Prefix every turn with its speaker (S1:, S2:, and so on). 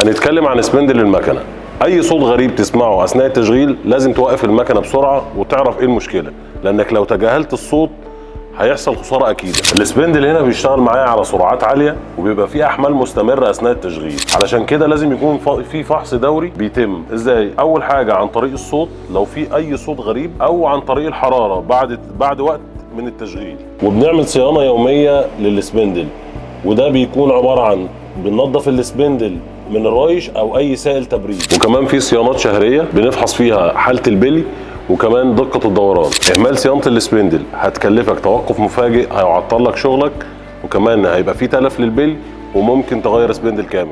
S1: هنتكلم عن سبندل المكنه. اي صوت غريب تسمعه اثناء التشغيل لازم توقف المكنه بسرعه وتعرف ايه المشكله، لانك لو تجاهلت الصوت هيحصل خساره اكيده. السبندل هنا بيشتغل معايا على سرعات عاليه وبيبقى فيه احمال مستمره اثناء التشغيل، علشان كده لازم يكون في فحص دوري بيتم. ازاي؟ اول حاجه عن طريق الصوت لو في اي صوت غريب، او عن طريق الحراره بعد وقت من التشغيل. وبنعمل صيانه يوميه للسبندل، وده بيكون عباره عن بننظف السبندل من الرايش او اي سائل تبريد، وكمان في صيانات شهريه بنفحص فيها حاله البلي وكمان دقه الدوران. اهمال صيانه السبندل هتكلفك توقف مفاجئ، هيعطل لك شغلك، وكمان هيبقى في تلف للبلي وممكن تغير سبندل كامل.